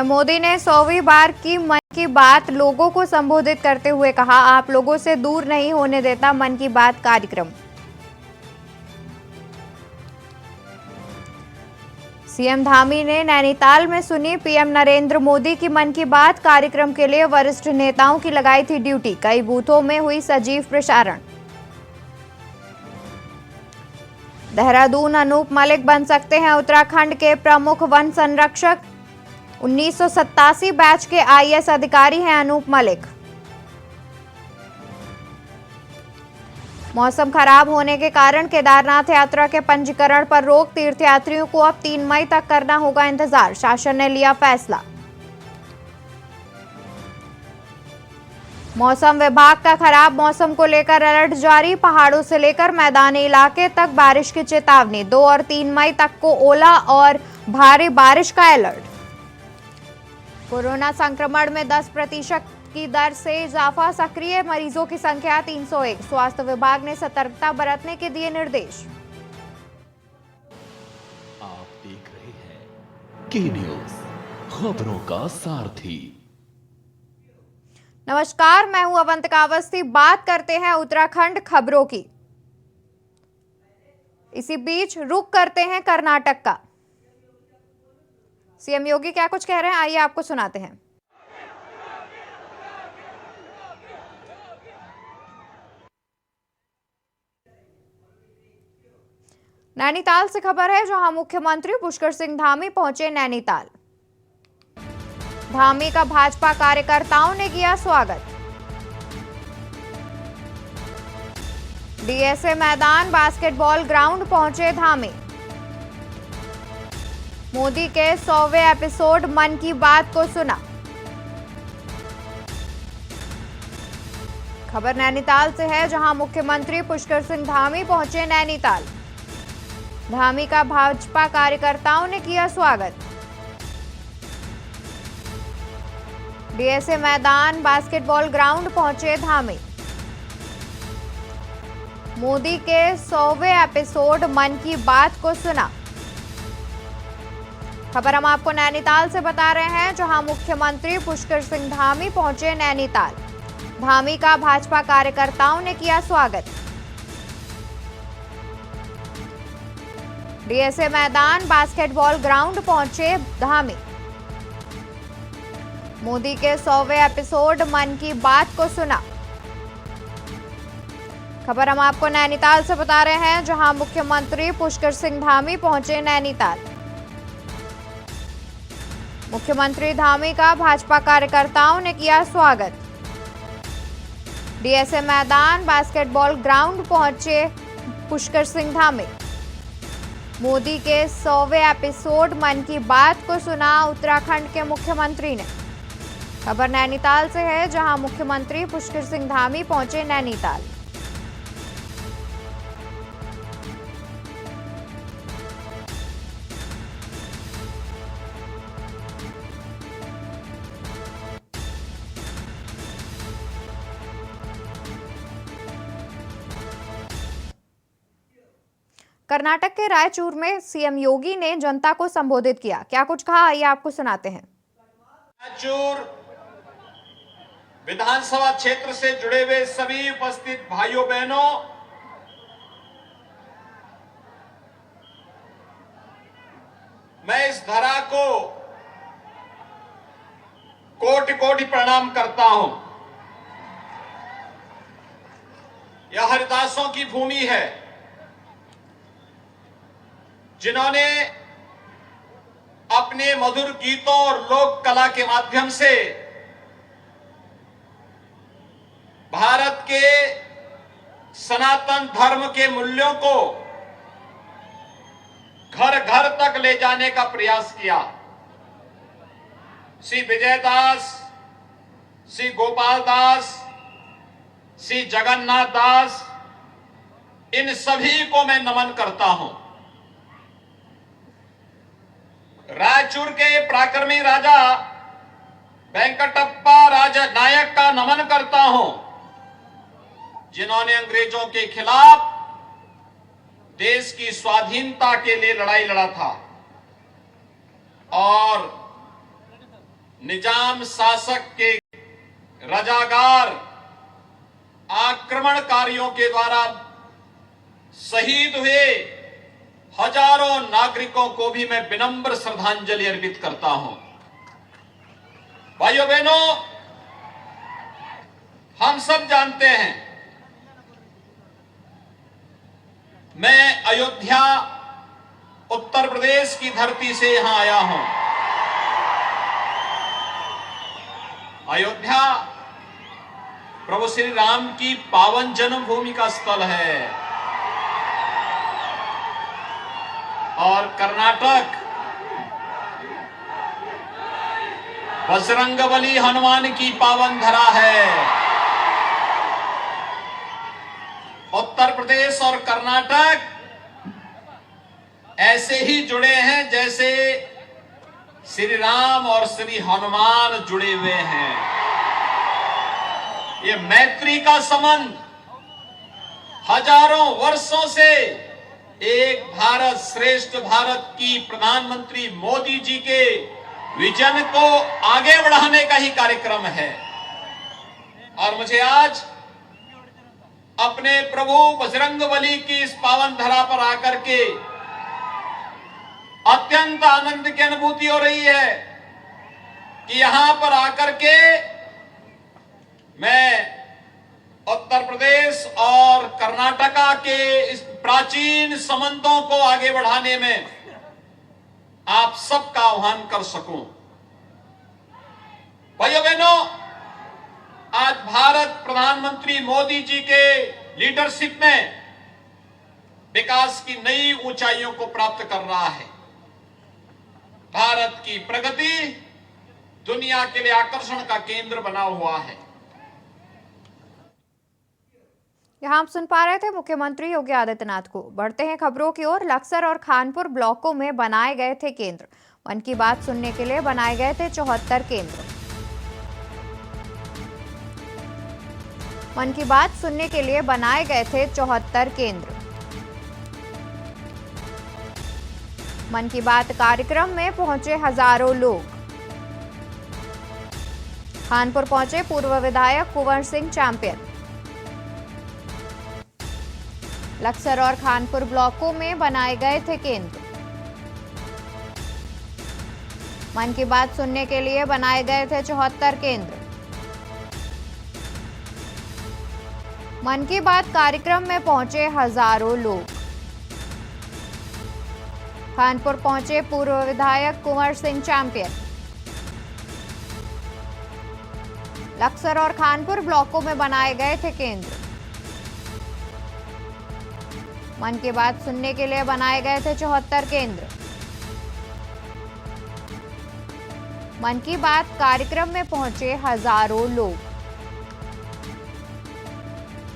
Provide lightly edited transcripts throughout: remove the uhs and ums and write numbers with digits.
मोदी ने 100वीं बार की मन की बात लोगों को संबोधित करते हुए कहा, आप लोगों से दूर नहीं होने देता मन की बात कार्यक्रम। सीएम धामी ने नैनीताल में सुनी पीएम नरेंद्र मोदी की मन की बात कार्यक्रम के लिए वरिष्ठ नेताओं की लगाई थी ड्यूटी। कई बूथों में हुई सजीव प्रसारण। देहरादून अनूप मलिक बन सकते हैं उत्तराखंड के प्रमुख वन संरक्षक। 1987 बैच के आईएएस अधिकारी हैं अनूप मलिक। मौसम खराब होने के कारण केदारनाथ यात्रा के पंजीकरण पर रोक। तीर्थयात्रियों को अब 3 मई तक करना होगा इंतजार, शासन ने लिया फैसला। मौसम विभाग का खराब मौसम को लेकर अलर्ट जारी। पहाड़ों से लेकर मैदानी इलाके तक बारिश की चेतावनी। 2 और 3 मई तक को ओला और भारी बारिश का अलर्ट। कोरोना संक्रमण में 10% की दर से इजाफा। सक्रिय मरीजों की संख्या 301। स्वास्थ्य विभाग ने सतर्कता बरतने के दिए निर्देश। आप देख रहे हैं के न्यूज, खबरों का सारथी। नमस्कार, मैं हूं अवंतिका अवस्थी। बात करते हैं उत्तराखंड खबरों की। इसी बीच रुक करते हैं कर्नाटक का। सीएम योगी क्या कुछ कह रहे हैं, आइए आपको सुनाते हैं। नैनीताल से खबर है, जहां मुख्यमंत्री पुष्कर सिंह धामी पहुंचे नैनीताल। धामी का भाजपा कार्यकर्ताओं ने किया स्वागत। डीएसए मैदान बास्केटबॉल ग्राउंड पहुंचे धामी। मोदी के 100वें एपिसोड मन की बात को सुना। खबर नैनीताल से है, जहां मुख्यमंत्री पुष्कर सिंह धामी पहुंचे नैनीताल। धामी का भाजपा कार्यकर्ताओं ने किया स्वागत। डीएसए मैदान बास्केटबॉल ग्राउंड पहुंचे धामी। मोदी के 100वें एपिसोड मन की बात को सुना। खबर हम आपको नैनीताल से बता रहे हैं, जहां मुख्यमंत्री पुष्कर सिंह धामी पहुंचे नैनीताल। धामी का भाजपा कार्यकर्ताओं ने किया स्वागत। डीएसए मैदान बास्केटबॉल ग्राउंड पहुंचे धामी। मोदी के 100वें एपिसोड मन की बात को सुना। खबर हम आपको नैनीताल से बता रहे हैं, जहां मुख्यमंत्री पुष्कर सिंह धामी पहुंचे नैनीताल। मुख्यमंत्री धामी का भाजपा कार्यकर्ताओं ने किया स्वागत। डीएसए मैदान बास्केटबॉल ग्राउंड पहुंचे पुष्कर सिंह धामी। मोदी के 100वें एपिसोड मन की बात को सुना उत्तराखंड के मुख्यमंत्री ने। खबर नैनीताल से है, जहां मुख्यमंत्री पुष्कर सिंह धामी पहुंचे नैनीताल। कर्नाटक के रायचूर में सीएम योगी ने जनता को संबोधित किया। क्या कुछ कहा, आइए आपको सुनाते हैं। रायचूर विधानसभा क्षेत्र से जुड़े हुए सभी उपस्थित भाइयों बहनों, मैं इस धरा को कोटि कोटि प्रणाम करता हूं। यह हरिदासों की भूमि है, जिन्होंने अपने मधुर गीतों और लोक कला के माध्यम से भारत के सनातन धर्म के मूल्यों को घर घर तक ले जाने का प्रयास किया। श्री विजय दास, श्री गोपाल दास, श्री जगन्नाथ दास, इन सभी को मैं नमन करता हूं। रायचूर के पराक्रमी राजा वेंकटप्पा राजा नायक का नमन करता हूं, जिन्होंने अंग्रेजों के खिलाफ देश की स्वाधीनता के लिए लड़ाई लड़ा था और निजाम शासक के रजाकार आक्रमणकारियों के द्वारा शहीद हुए हजारों नागरिकों को भी मैं विनम्र श्रद्धांजलि अर्पित करता हूं। भाइयों बहनों, हम सब जानते हैं, मैं अयोध्या उत्तर प्रदेश की धरती से यहां आया हूं। अयोध्या प्रभु श्री राम की पावन जन्मभूमि का स्थल है और कर्नाटक बजरंगबली हनुमान की पावन धरा है। उत्तर प्रदेश और कर्नाटक ऐसे ही जुड़े हैं जैसे श्री राम और श्री हनुमान जुड़े हुए हैं। ये मैत्री का संबंध हजारों वर्षों से एक भारत श्रेष्ठ भारत की प्रधानमंत्री मोदी जी के विजन को आगे बढ़ाने का ही कार्यक्रम है। और मुझे आज अपने प्रभु बजरंगबली की इस पावन धरा पर आकर के अत्यंत आनंद की अनुभूति हो रही है कि यहां पर आकर के मैं उत्तर प्रदेश और कर्नाटका के इस प्राचीन संबंधों को आगे बढ़ाने में आप सबका आह्वान कर सकूं। भाइयों बहनों, आज भारत प्रधानमंत्री मोदी जी के लीडरशिप में विकास की नई ऊंचाइयों को प्राप्त कर रहा है। भारत की प्रगति दुनिया के लिए आकर्षण का केंद्र बना हुआ है। यहाँ हम सुन पा रहे थे मुख्यमंत्री योगी आदित्यनाथ को। बढ़ते हैं खबरों की ओर। लक्सर और खानपुर ब्लॉकों में बनाए गए थे केंद्र। मन की बात सुनने के लिए बनाए गए थे 74 केंद्र। मन की बात सुनने के लिए बनाए गए थे 74 केंद्र। मन की बात कार्यक्रम में पहुंचे हजारों लोग। खानपुर पहुंचे पूर्व विधायक कुंवर सिंह चैंपियन। लक्सर और खानपुर ब्लॉकों में बनाए गए थे केंद्र। मन की बात सुनने के लिए बनाए गए थे 74 केंद्र। मन की बात कार्यक्रम में पहुंचे हजारों लोग। खानपुर पहुंचे पूर्व विधायक कुंवर सिंह चैंपियन। लक्सर और खानपुर ब्लॉकों में बनाए गए थे केंद्र। मन की बात सुनने के लिए बनाए गए थे 74 केंद्र। मन की बात कार्यक्रम में पहुंचे हजारों लोग।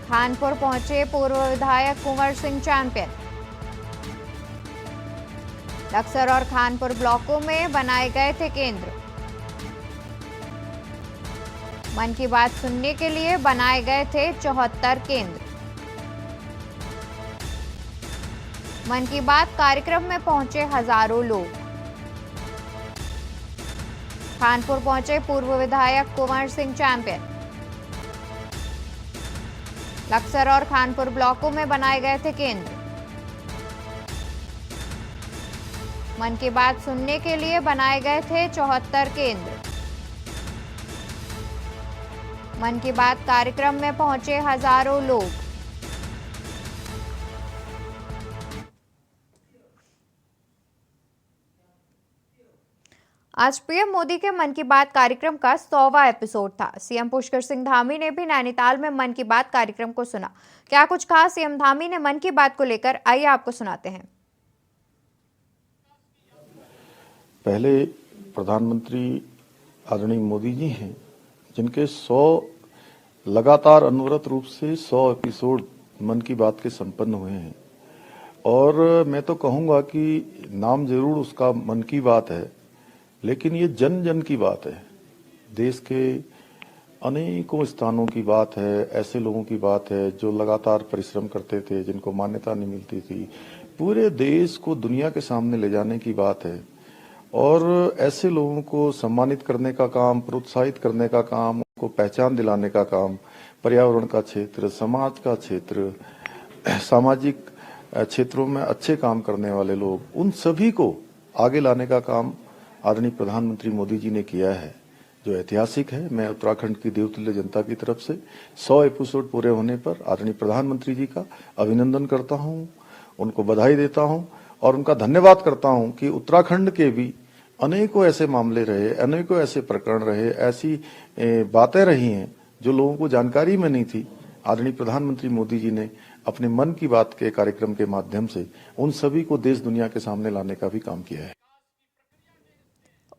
खानपुर पहुंचे पूर्व विधायक कुंवर सिंह चैंपियन। लक्सर और खानपुर ब्लॉकों में बनाए गए थे केंद्र। मन की बात सुनने के लिए बनाए गए थे 74 केंद्र। मन की बात कार्यक्रम में पहुंचे हजारों लोग। खानपुर पहुंचे पूर्व विधायक कुंवर सिंह चैंपियन। लक्सर और खानपुर ब्लॉकों में बनाए गए थे केंद्र। मन की बात सुनने के लिए बनाए गए थे 74 केंद्र। मन की बात कार्यक्रम में पहुंचे हजारों लोग। आज पीएम मोदी के मन की बात कार्यक्रम का 100वां एपिसोड था। सीएम पुष्कर सिंह धामी ने भी नैनीताल में मन की बात कार्यक्रम को सुना। क्या कुछ कहा सीएम धामी ने मन की बात को लेकर, आइए आपको सुनाते हैं। पहले प्रधानमंत्री आदरणीय मोदी जी हैं, जिनके 100 लगातार अनवरत रूप से 100 एपिसोड मन की बात के संपन्न हुए हैं। और मैं तो कहूंगा कि नाम जरूर उसका मन की बात है, लेकिन ये जन जन की बात है। देश के अनेकों स्थानों की बात है, ऐसे लोगों की बात है जो लगातार परिश्रम करते थे, जिनको मान्यता नहीं मिलती थी। पूरे देश को दुनिया के सामने ले जाने की बात है। और ऐसे लोगों को सम्मानित करने का काम, प्रोत्साहित करने का काम, उनको पहचान दिलाने का काम, पर्यावरण का क्षेत्र, समाज का क्षेत्र, सामाजिक क्षेत्रों में अच्छे काम करने वाले लोग, उन सभी को आगे लाने का काम आदरणीय प्रधानमंत्री मोदी जी ने किया है, जो ऐतिहासिक है। मैं उत्तराखंड की देवतुल्य जनता की तरफ से 100 एपिसोड पूरे होने पर आदरणीय प्रधानमंत्री जी का अभिनंदन करता हूं, उनको बधाई देता हूं और उनका धन्यवाद करता हूं कि उत्तराखंड के भी अनेकों ऐसे मामले रहे, अनेकों ऐसे प्रकरण रहे, ऐसी बातें रही हैं जो लोगों को जानकारी में नहीं थी। आदरणीय प्रधानमंत्री मोदी जी ने अपने मन की बात के कार्यक्रम के माध्यम से उन सभी को देश दुनिया के सामने लाने का भी काम किया है।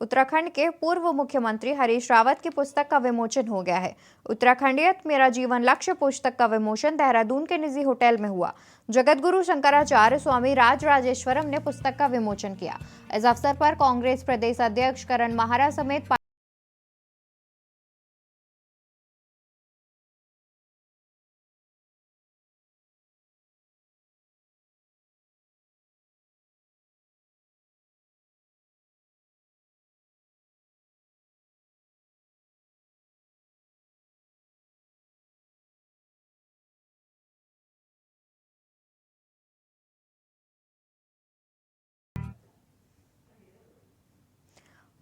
उत्तराखंड के पूर्व मुख्यमंत्री हरीश रावत की पुस्तक का विमोचन हो गया है। उत्तराखंडियत मेरा जीवन लक्ष्य पुस्तक का विमोचन देहरादून के निजी होटल में हुआ। जगतगुरु शंकराचार्य स्वामी राजराजेश्वरम ने पुस्तक का विमोचन किया। इस अवसर पर कांग्रेस प्रदेश अध्यक्ष करण माहरा समेत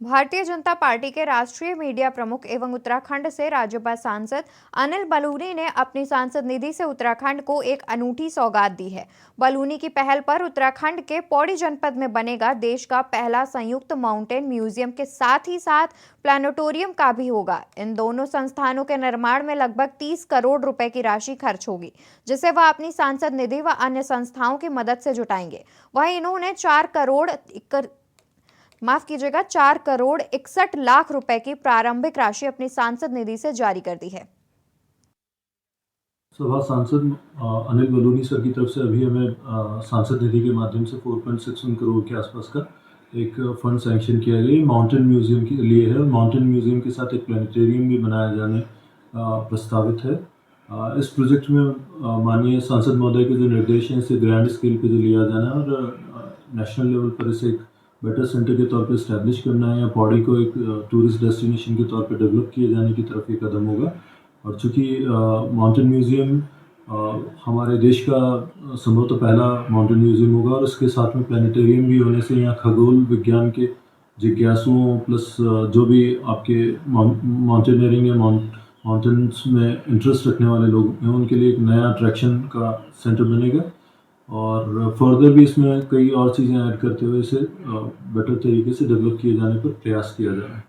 भारतीय जनता पार्टी के राष्ट्रीय मीडिया प्रमुख एवं उत्तराखंड से राज्यसभा सांसद अनिल बलूनी ने अपनी सांसद निधि से उत्तराखंड को एक अनूठी सौगात दी है। बलूनी की पहल पर उत्तराखंड के पौड़ी जनपद में बनेगा देश का पहला संयुक्त माउंटेन म्यूजियम के साथ ही साथ प्लानेटोरियम का भी होगा। इन दोनों संस्थानों के निर्माण में लगभग 30 करोड़ रुपए की राशि खर्च होगी, जिसे वह अपनी सांसद निधि व अन्य संस्थाओं की मदद से जुटाएंगे। वहीं इन्होंने 4 करोड़ 61 लाख रुपए की प्रारंभिक राशि अपनी सांसद निधि से जारी कर दी है। सभा सांसद अनिल बलूनी सर की तरफ से अभी हमें सांसद निधि के माध्यम से 4.61 करोड़ के आसपास का एक फंड सैंक्शन किया गया। माउंटेन म्यूजियम के लिए है और माउंटेन म्यूजियम के साथ एक प्लानिटेरियम भी बनाया जाने प्रस्तावित है। इस प्रोजेक्ट में माननीय सांसद महोदय के जो निर्देश हैं इसे ग्रैंड स्केल पे जो लिया जाना है और नेशनल लेवल पर इसे एक बेटर सेंटर के तौर पे इस्टेब्लिश करना है या पौड़ी को एक टूरिस्ट डेस्टिनेशन के तौर पे डेवलप किए जाने की तरफ ये कदम होगा। और चूँकि माउंटेन म्यूज़ियम हमारे देश का संभवतः पहला माउंटेन म्यूज़ियम होगा और उसके साथ में प्लानिटेरियम भी होने से यहाँ खगोल विज्ञान के जिज्ञासुओं प्लस जो भी आपके माउंटेनियरिंग या माउंटेन्स में इंटरेस्ट रखने वाले लोग हैं उनके लिए एक नया अट्रैक्शन का सेंटर बनेगा। और फर्दर भी इसमें कई और चीज़ें ऐड करते हुए इसे बेटर तरीके से डेवलप किए जाने पर प्रयास किया जा रहा है।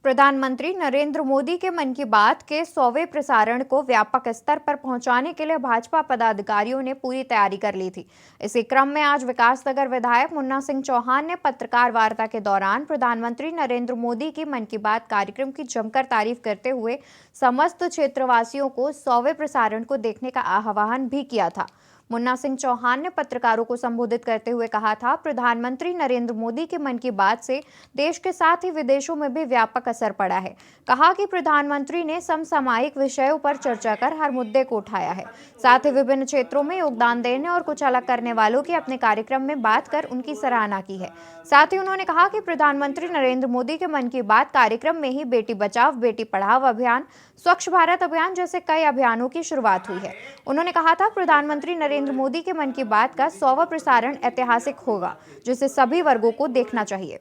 प्रधानमंत्री नरेंद्र मोदी के मन की बात के 100वें प्रसारण को व्यापक स्तर पर पहुंचाने के लिए भाजपा पदाधिकारियों ने पूरी तैयारी कर ली थी। इसी क्रम में आज विकासनगर विधायक मुन्ना सिंह चौहान ने पत्रकार वार्ता के दौरान प्रधानमंत्री नरेंद्र मोदी की मन की बात कार्यक्रम की जमकर तारीफ करते हुए समस्त क्षेत्रवासियों को 100वें प्रसारण को देखने का आह्वान भी किया था। मुन्ना सिंह चौहान ने पत्रकारों को संबोधित करते हुए कहा था, प्रधानमंत्री नरेंद्र मोदी के मन की बात से देश के साथ ही विदेशों में भी व्यापक असर पड़ा है। कहा कि प्रधानमंत्री ने समसामयिक विषयों पर चर्चा कर हर मुद्दे को उठाया है, साथ ही विभिन्न क्षेत्रों में योगदान देने और कुछ अलग करने वालों की अपने कार्यक्रम में बात कर उनकी सराहना की है। साथ ही उन्होंने कहा कि प्रधानमंत्री नरेंद्र मोदी के मन की बात कार्यक्रम में ही बेटी बचाओ बेटी पढ़ाओ अभियान, स्वच्छ भारत अभियान जैसे कई अभियानों की शुरुआत हुई है। उन्होंने कहा था, प्रधानमंत्री नरेंद्र मोदी के मन की बात का 100वां प्रसारण ऐतिहासिक होगा, जिसे सभी वर्गों को देखना चाहिए।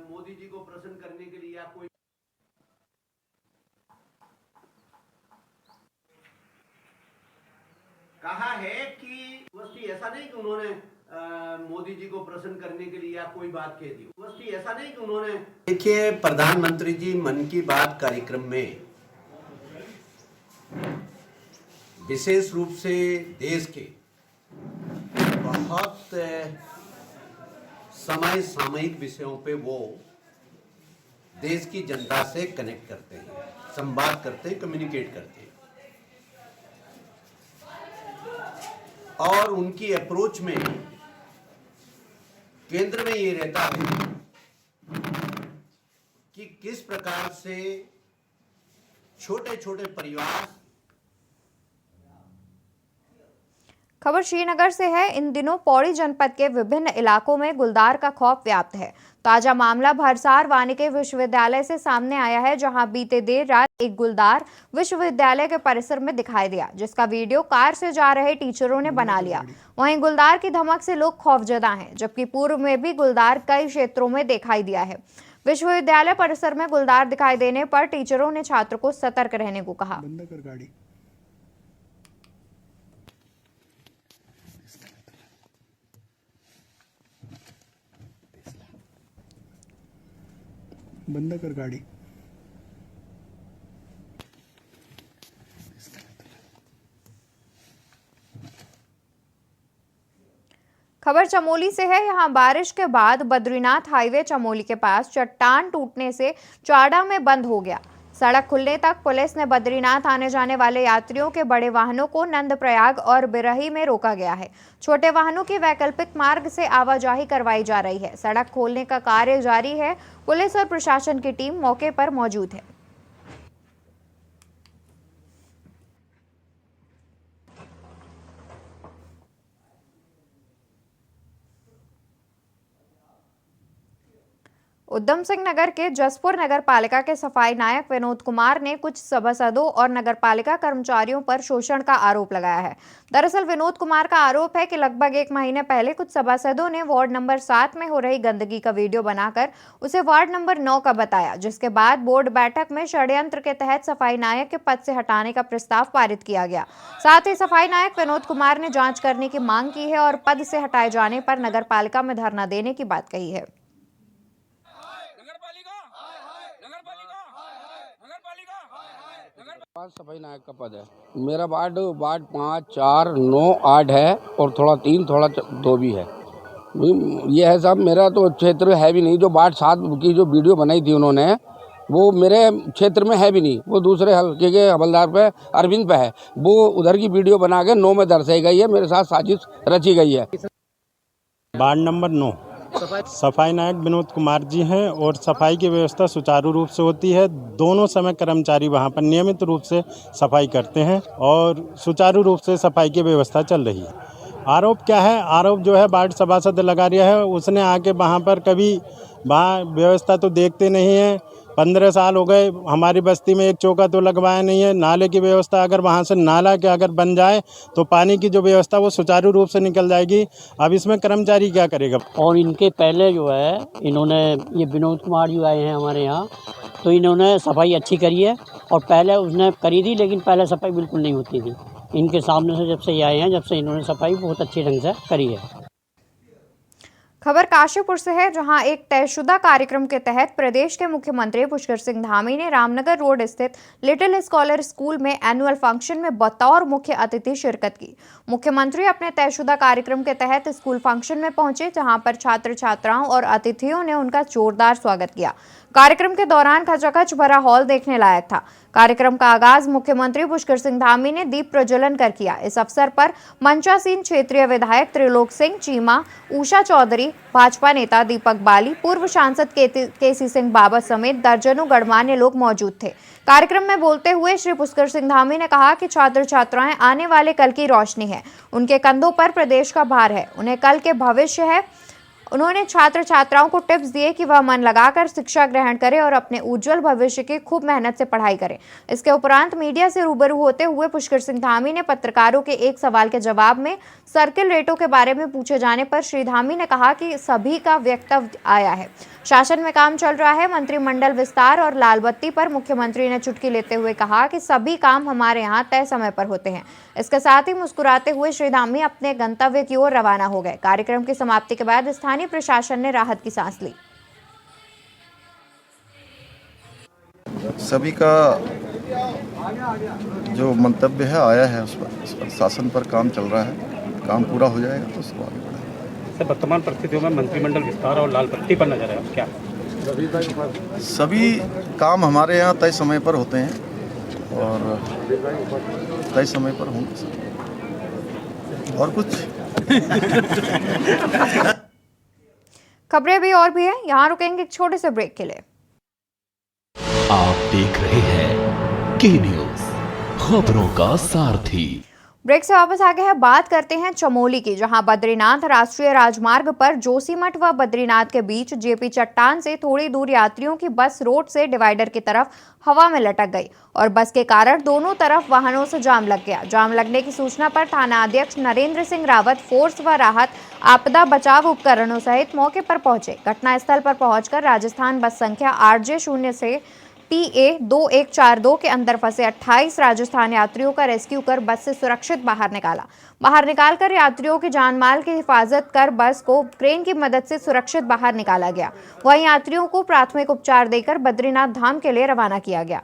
मोदी जी को प्रसन्न करने के लिए कोई कहा है कि वस्ती ऐसा नहीं कि उन्होंने मोदी जी को प्रसन्न करने के लिए या कोई बात कह दी। वस्ती ऐसा नहीं कि उन्होंने देखिए, प्रधानमंत्री जी मन की बात कार्यक्रम में विशेष रूप से देश के बहुत समय सामयिक विषयों पे वो देश की जनता से कनेक्ट करते हैं, संवाद करते हैं, कम्युनिकेट करते हैं। और उनकी अप्रोच में केंद्र में ये रहता है कि किस प्रकार से छोटे छोटे परिवार। खबर श्रीनगर से है। इन दिनों पौड़ी जनपद के विभिन्न इलाकों में गुलदार का खौफ व्याप्त है। ताजा मामला भरसार वानिकी विश्वविद्यालय से सामने आया है, जहां बीते देर रात एक गुलदार विश्वविद्यालय के परिसर में दिखाई दिया, जिसका वीडियो कार से जा रहे टीचरों ने बना लिया। वहीं गुलदार की धमक से लोग खौफजदा हैं, जबकि पूर्व में भी गुलदार कई क्षेत्रों में दिखाई दिया है। विश्वविद्यालय परिसर में गुलदार दिखाई देने पर टीचरों ने छात्र को सतर्क रहने को कहा। बंद कर गाड़ी। बंद कर गाड़ी। खबर चमोली से है। यहां बारिश के बाद बद्रीनाथ हाईवे चमोली के पास चट्टान टूटने से चाड़ा में बंद हो गया। सड़क खुलने तक पुलिस ने बद्रीनाथ आने जाने वाले यात्रियों के बड़े वाहनों को नंदप्रयाग और बिरही में रोका गया है। छोटे वाहनों की वैकल्पिक मार्ग से आवाजाही करवाई जा रही है। सड़क खोलने का कार्य जारी है। पुलिस और प्रशासन की टीम मौके पर मौजूद है। उधम सिंह नगर के जसपुर नगर पालिका के सफाई नायक विनोद कुमार ने कुछ सभासदों और नगर पालिका कर्मचारियों पर शोषण का आरोप लगाया है। दरअसल विनोद कुमार का आरोप है कि लगभग 1 महीने पहले कुछ सभासदों ने वार्ड नंबर 7 में हो रही गंदगी का वीडियो बनाकर उसे वार्ड नंबर 9 का बताया, जिसके बाद बोर्ड बैठक में षड्यंत्र के तहत सफाई नायक के पद से हटाने का प्रस्ताव पारित किया गया। साथ ही सफाई नायक विनोद कुमार ने जाँच करने की मांग की है और पद से हटाए जाने पर नगर पालिका में धरना देने की बात कही है। सफाई नायक का पद है। मेरा वार्ड 5, 4, 9, 8 है और थोड़ा 3, थोड़ा 2 भी है। ये है साहब, मेरा तो क्षेत्र है भी नहीं। जो वार्ड 7 की जो वीडियो बनाई थी उन्होंने, वो मेरे क्षेत्र में है भी नहीं। वो दूसरे हल्के के हवलदार पे, अरविंद पे है। वो उधर की वीडियो बना के 9 में दर्शाई गई है। मेरे साथ साजिश रची गई है। वार्ड नंबर 9 सफाई नायक विनोद कुमार जी हैं और सफाई की व्यवस्था सुचारू रूप से होती है। दोनों समय कर्मचारी वहां पर नियमित रूप से सफाई करते हैं और सुचारू रूप से सफाई की व्यवस्था चल रही है। आरोप क्या है? आरोप जो है वार्ड सभासद लगा रहा है। उसने आके वहां पर कभी वहाँ व्यवस्था तो देखते नहीं है। 15 साल हो गए, हमारी बस्ती में एक चौका तो लगवाया नहीं है। नाले की व्यवस्था, अगर वहाँ से नाला के अगर बन जाए तो पानी की जो व्यवस्था वो सुचारू रूप से निकल जाएगी। अब इसमें कर्मचारी क्या करेगा? और इनके पहले जो है, इन्होंने ये विनोद कुमार जी आए हैं हमारे यहाँ, तो इन्होंने सफाई अच्छी करी है और पहले उसने करी थी, लेकिन पहले सफाई बिल्कुल नहीं होती थी। इनके सामने से जब से ये आए हैं, जब से इन्होंने सफाई बहुत अच्छे ढंग से करी है। खबर काशीपुर से है, जहां एक तयशुदा कार्यक्रम के तहत प्रदेश के मुख्यमंत्री पुष्कर सिंह धामी ने रामनगर रोड स्थित लिटिल स्कॉलर स्कूल में एनुअल फंक्शन में बतौर मुख्य अतिथि शिरकत की। मुख्यमंत्री अपने तयशुदा कार्यक्रम के तहत स्कूल फंक्शन में पहुंचे, जहां पर छात्र छात्राओं और अतिथियों ने उनका जोरदार स्वागत किया। कार्यक्रम के दौरान खचाखच भरा हॉल देखने लायक था। कार्यक्रम का आगाज मुख्यमंत्री पुष्कर सिंह धामी ने दीप प्रज्वलन कर किया। इस अवसर पर मंचासीन क्षेत्रीय विधायक त्रिलोक सिंह चीमा, उषा चौधरी, भाजपा नेता दीपक बाली, पूर्व सांसद केसी सिंह बाबा समेत दर्जनों गणमान्य लोग मौजूद थे। कार्यक्रम में बोलते हुए श्री पुष्कर सिंह धामी ने कहा कि छात्र छात्राएं आने वाले कल की रोशनी है। उनके कंधों पर प्रदेश का भार है, उन्हें कल के भविष्य है। उन्होंने छात्र छात्राओं को टिप्स दिए कि वह मन लगाकर शिक्षा ग्रहण करें और अपने उज्जवल भविष्य की खूब मेहनत से पढ़ाई करें। इसके उपरांत मीडिया से रूबरू होते हुए पुष्कर सिंह धामी ने पत्रकारों के एक सवाल के जवाब में सर्किल रेटों के बारे में पूछे जाने पर श्री धामी ने कहा कि सभी का वक्तव्य आया है, शासन में काम चल रहा है। मंत्रिमंडल विस्तार और लाल बत्ती पर मुख्यमंत्री ने चुटकी लेते हुए कहा कि सभी काम हमारे यहाँ तय समय पर होते हैं। इसके साथ ही मुस्कुराते हुए श्री धामी अपने गंतव्य की ओर रवाना हो गए। कार्यक्रम की समाप्ति के बाद स्थानीय प्रशासन ने राहत की सांस ली। सभी का जो मंतव्य है आया है, उस पर शासन पर काम चल रहा है। काम पूरा हो जाएगा तो उसको आगे बढ़ाएंगे। सर, वर्तमान परिस्थितियों में मंत्रिमंडल विस्तार और लाल बत्ती पर नजर है, क्या सभी काम हमारे यहाँ तय समय पर होते हैं और तय समय पर होंगे और कुछ खबरें भी और भी है, यहाँ रुकेंगे एक छोटे से ब्रेक के लिए। आप देख रहे हैं के न्यूज़, खबरों का सारथी। ब्रेक से वापस आ गए हैं, बात करते हैं चमोली की, जहां बद्रीनाथ राष्ट्रीय राजमार्ग पर जोशीमठ व बद्रीनाथ के बीच जेपी चट्टान से थोड़ी दूर यात्रियों की बस रोड से डिवाइडर की तरफ हवा में लटक गई और बस के कारण दोनों तरफ वाहनों से जाम लग गया। जाम लगने की सूचना पर थाना अध्यक्ष नरेंद्र सिंह रावत फोर्स व राहत आपदा बचाव उपकरणों सहित मौके पर पहुंचे। घटनास्थल पर पहुंचकर राजस्थान बस संख्या RJ0 से PA 2142 के अंदर फंसे 28 राजस्थान यात्रियों का रेस्क्यू कर बस से सुरक्षित बाहर निकालकर यात्रियों की जानमाल की हिफाजत कर बस को क्रेन की मदद से सुरक्षित बाहर निकाला गया। वहीं यात्रियों को प्राथमिक उपचार देकर बद्रीनाथ धाम के लिए रवाना किया गया।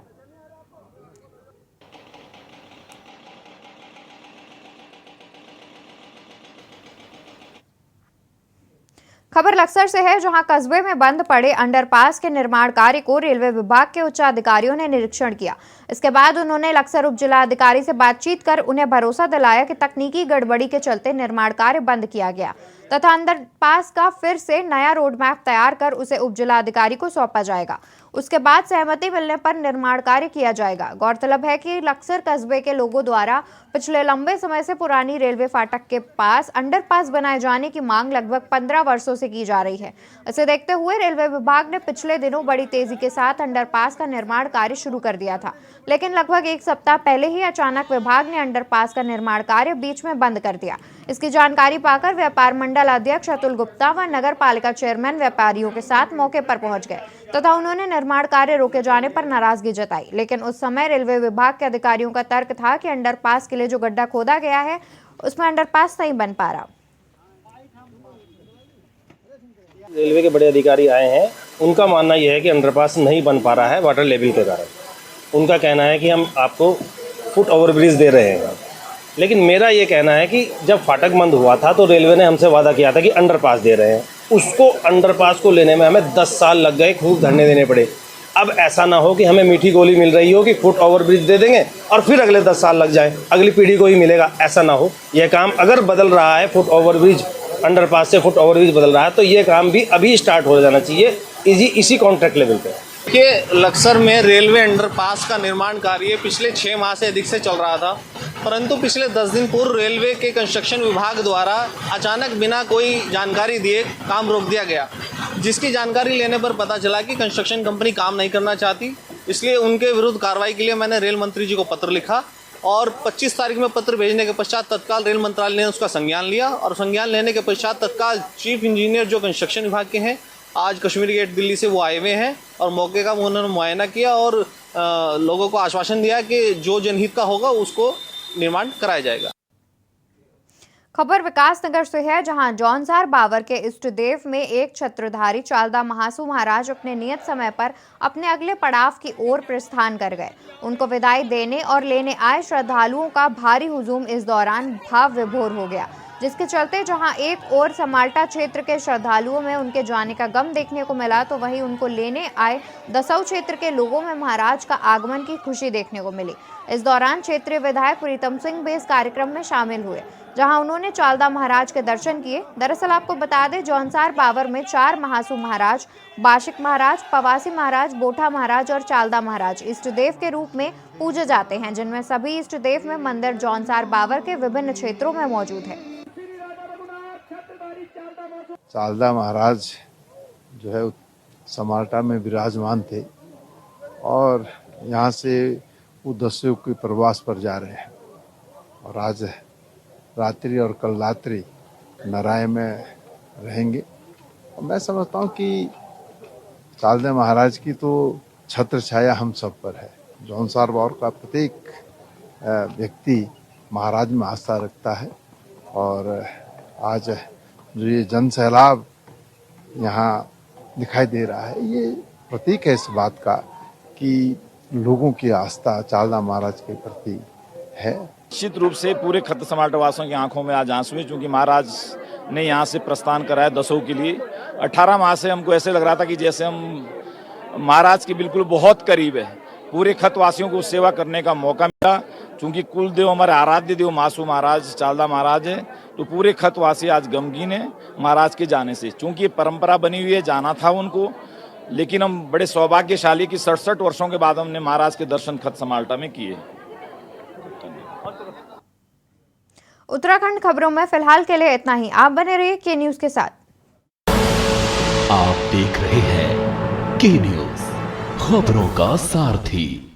खबर लक्सर से है, जहां कस्बे में बंद पड़े अंडरपास के निर्माण कार्य को रेलवे विभाग के उच्च अधिकारियों ने निरीक्षण किया। इसके बाद उन्होंने लक्सर उप जिला अधिकारी से बातचीत कर उन्हें भरोसा दिलाया कि तकनीकी गड़बड़ी के चलते निर्माण कार्य बंद किया गया तथा अंडरपास का फिर से नया रोड मैप तैयार कर उसे उप जिला अधिकारी को सौंपा जाएगा। उसके बाद सहमति मिलने पर निर्माण कार्य किया जाएगा। गौरतलब है कि लक्सर कस्बे के लोगों द्वारा पिछले लंबे समय से पुरानी रेलवे फाटक के पास अंडरपास बनाए जाने की मांग लगभग 15 वर्षों से की जा रही है। इसे देखते हुए रेलवे विभाग ने पिछले दिनों बड़ी तेजी के साथ अंडरपास का निर्माण कार्य शुरू कर दिया था, लेकिन लगभग एक सप्ताह पहले ही अचानक विभाग ने अंडरपास का निर्माण कार्य बीच में बंद कर दिया। इसकी जानकारी पाकर व्यापार मंडल अध्यक्ष अतुल गुप्ता व नगर पालिका चेयरमैन व्यापारियों के साथ मौके पर पहुंच गए तथा उन्होंने निर्माण कार्य रोके जाने पर नाराजगी जताई। लेकिन उस समय रेलवे विभाग के अधिकारियों का तर्क था कि अंडरपास के लिए जो गड्ढा खोदा गया है उसमें अंडरपास नहीं बन पा रहा। रेलवे के बड़े अधिकारी आए हैं, उनका मानना यह है कि अंडरपास नहीं बन पा रहा है वाटर लेवल के कारण। उनका कहना है कि हम आपको फुट ओवरब्रिज दे रहे हैं, लेकिन मेरा ये कहना है कि जब फाटक बंद हुआ था तो रेलवे ने हमसे वादा किया था कि अंडरपास दे रहे हैं। उसको अंडरपास को लेने में हमें 10 साल लग गए, खूब धरने देने पड़े। अब ऐसा ना हो कि हमें मीठी गोली मिल रही हो कि फुट ओवरब्रिज दे देंगे और फिर अगले 10 साल लग जाए, अगली पीढ़ी को ही मिलेगा। ऐसा ना हो। यह काम अगर बदल रहा है, फुट ओवरब्रिज अंडरपास से फुट ओवरब्रिज बदल रहा है, तो ये काम भी अभी स्टार्ट हो जाना चाहिए इसी कॉन्ट्रैक्ट लेवल पे। कि लक्सर में रेलवे अंडरपास का निर्माण कार्य पिछले 6 माह से अधिक से चल रहा था, परंतु पिछले 10 दिन पूर्व रेलवे के कंस्ट्रक्शन विभाग द्वारा अचानक बिना कोई जानकारी दिए काम रोक दिया गया, जिसकी जानकारी लेने पर पता चला कि कंस्ट्रक्शन कंपनी काम नहीं करना चाहती। इसलिए उनके विरुद्ध कार्रवाई के लिए मैंने रेल मंत्री जी को पत्र लिखा और 25 तारीख में पत्र भेजने के पश्चात तत्काल रेल मंत्रालय ने उसका संज्ञान लिया और संज्ञान लेने के पश्चात तत्काल चीफ इंजीनियर जो कंस्ट्रक्शन विभाग के हैं आज कश्मीरी गेट दिल्ली से वो आए हुए हैं और मौके का उन्होंने मुआयना किया और लोगों को आश्वासन दिया कि जो जनहित का होगा उसको निर्माण कराया जाएगा। खबर विकास नगर से है, जहां जौनसार बावर के इष्ट देव में एक छत्रधारी चालदा महासू महाराज अपने नियत समय पर अपने अगले पड़ाव की ओर प्रस्थान कर गए। उनको विदाई देने और लेने आए श्रद्धालुओं का भारी हुजूम इस दौरान भाव विभोर हो गया, जिसके चलते जहां एक ओर समाल्टा क्षेत्र के श्रद्धालुओं में उनके जाने का गम देखने को मिला, तो वहीं उनको लेने आए दसऊ क्षेत्र के लोगों में महाराज का आगमन की खुशी देखने को मिली। इस दौरान क्षेत्रीय विधायक प्रीतम सिंह भी इस कार्यक्रम में शामिल हुए, जहां उन्होंने चालदा महाराज के दर्शन किए। दरअसल आपको बता दें, जौनसार बावर में 4 महासू महाराज, बाशिक महाराज, पवासी महाराज, बोठा महाराज और चालदा महाराज इष्ट देव के रूप में पूजे जाते हैं, जिनमें सभी इष्ट देव में मंदिर जौनसार बावर के विभिन्न क्षेत्रों में मौजूद है। चालदा महाराज जो है समाल्टा में विराजमान थे और यहाँ से वो दस्यु के प्रवास पर जा रहे हैं और आज रात्रि और कल रात्रि नराय में रहेंगे। और मैं समझता हूँ कि चालदा महाराज की तो छत्र छाया हम सब पर है। जौनसार बावर का प्रत्येक व्यक्ति महाराज में आस्था रखता है और आज जो ये जन सैलाब यहाँ दिखाई दे रहा है, ये प्रतीक है इस बात का कि लोगों की आस्था चालदा महाराज के प्रति है। निश्चित रूप से पूरे खत्त समाल्टा वासियों की आंखों में आज आंसू है, क्योंकि महाराज ने यहाँ से प्रस्थान कराया दसों के लिए। 18 माह से हमको ऐसे लग रहा था कि जैसे हम महाराज के बिल्कुल बहुत करीब है। पूरे खत्त वासियों को सेवा करने का मौका मिला, क्योंकि कुल देव हमारे आराध्य देव मासू महाराज चालदा महाराज है, तो पूरे खत्तवासी आज गमगीन है महाराज के जाने से। चूंकि ये परंपरा बनी हुई है, जाना था उनको, लेकिन हम बड़े सौभाग्यशाली कि 67 वर्षों के बाद हमने महाराज के दर्शन खत्त समाल्टा में किए। उत्तराखंड खबरों में फिलहाल के लिए इतना ही। आप बने रहिए के न्यूज के साथ। आप देख रहे हैं के न्यूज, खबरों का सारथी।